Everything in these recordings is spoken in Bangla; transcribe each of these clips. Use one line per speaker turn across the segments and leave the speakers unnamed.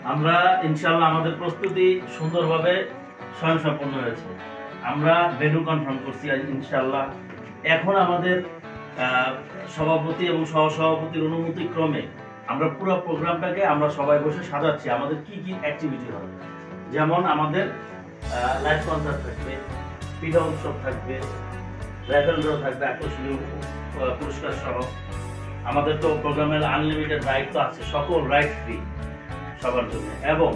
আমরা ইনশাআল্লাহ আমাদের প্রস্তুতি সুন্দরভাবে স্বয়ংসম্পন্ন হয়েছে। আমরা ভেন্যু কনফার্ম করছি ইনশাআল্লাহ। এখন আমাদের সভাপতি এবং সহসভাপতির অনুমতি ক্রমে আমরা পুরো প্রোগ্রামটাকে আমরা সবাই বসে সাজাচ্ছি আমাদের কি কি অ্যাক্টিভিটি হবে। যেমন আমাদের লাইভ কনসার্ট থাকবে, পিঠা উৎসব থাকবে, রাইফেল ড্র থাকবে আকর্ষণীয় পুরস্কার সহ। আমাদের তো প্রোগ্রামের আনলিমিটেড রাইড তো আছে, সকল রাইড ফ্রি সবার জন্য, এবং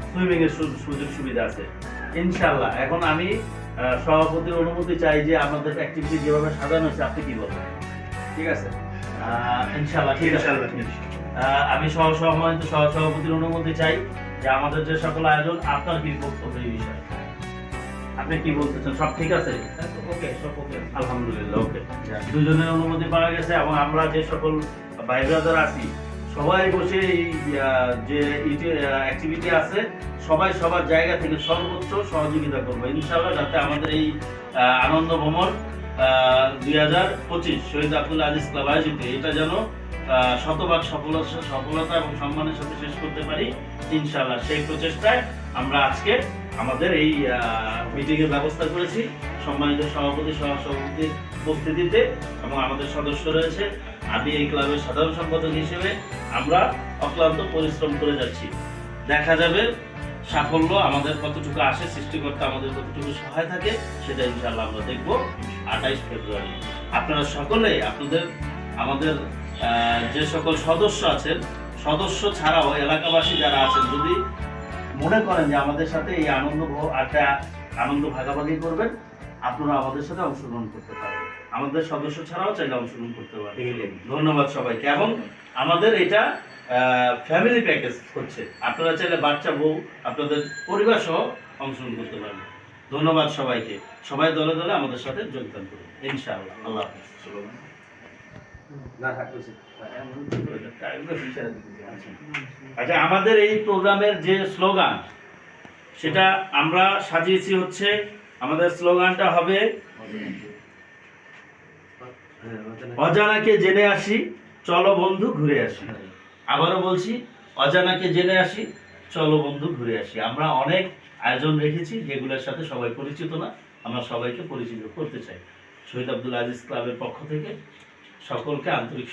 সুইমিং এর সুযোগ সুবিধা আছে ইনশাআল্লাহ। এখন আমি সভাপতির অনুমতি চাই যে আমাদের অ্যাক্টিভিটি যেভাবে সাজানো হয়েছে, আপনি কি বলবেন? ঠিক আছে ইনশাআল্লাহ। ঠিক আছে, আমি সহসভাপতির অনুমতি চাই যে আমাদের যে সকল আয়োজন, আপনার কি বক্তব্য এই বিষয়ে? আপনি কি বলতেছেন? সব ঠিক আছে? ওকে, সব ওকে, আলহামদুলিল্লাহ। ওকে, দুজনের অনুমতি পাওয়া গেছে এবং আমরা যে সকল ভাই ব্রাদার আছি সবাই বসে এই যে অ্যাক্টিভিটি আছে সবাই সবার জায়গা থেকে সর্বোচ্চ সহযোগিতা করবো ইনশাআল্লাহ, যাতে আমাদের এই আনন্দ ভ্রমণ 2025 শহীদ আব্দুল আজিজ ক্লাব আয়োজিত এটা যেন শতভাগ সফলতা এবং সম্মানের সাথে শেষ করতে পারি ইনশাআল্লাহ। সেই প্রচেষ্টায় আমরা আজকে আমাদের এই মিটিং এর ব্যবস্থা করেছি সম্মানিত সভাপতি সহসভাপতির উপস্থিতিতে, এবং আমাদের সদস্য রয়েছে। আমি এই ক্লাবের সাধারণ সম্পাদক হিসেবে আমরা অক্লান্ত পরিশ্রম করে যাচ্ছি। দেখা যাবে সাফল্য আমাদের কতটুকু আসে, সৃষ্টিকর্তা আমাদের কতটুকু সহায় থাকে, সেটা ইনশাআল্লাহ আমরা দেখব 28 ফেব্রুয়ারি। আপনারা সকলে আপনাদের আমাদের যে সকল সদস্য আছেন, সদস্য ছাড়াও এলাকাবাসী যারা আছেন, যদি মনে করেন যে আমাদের সাথে এই আনন্দ ভাগাভাগি করবেন, আপনারা আমাদের সাথে অংশগ্রহণ করতে পারেন। আমাদের সদস্য ছাড়াও চাইলে অংশগ্রহণ করতে পারেন। ধন্যবাদ সবাইকে। এবং আমাদের এটা ফ্যামিলি প্যাকেজ হচ্ছে, আপনারা চাইলে বাচ্চা বউ আপনাদের পরিবার সহ অংশগ্রহণ করতে পারেন। ধন্যবাদ সবাইকে। সবাই দলে দলে আমাদের সাথে যোগদান করুন ইনশাআল্লাহ। আল্লাহ হাফেজ। আচ্ছা, আমাদের এই প্রোগ্রামের যে স্লোগান সেটা আমরা সাজিয়েছি হচ্ছে, আমাদের স্লোগানটা হবে অজানাকে জেনে আসি, চলো বন্ধু ঘুরে আসি। আবারও বলছি, অজানাকে জেনে আসি, চলো বন্ধু ঘুরে আসি। আমরা অনেক আয়োজন রেখেছি যেগুলোর সাথে সবাই পরিচিত না, আমরা সবাইকে পরিচিত করতে চাই। শহীদ আব্দুল আজিজ ক্লাবের পক্ষ থেকে সকলকে আন্তরিক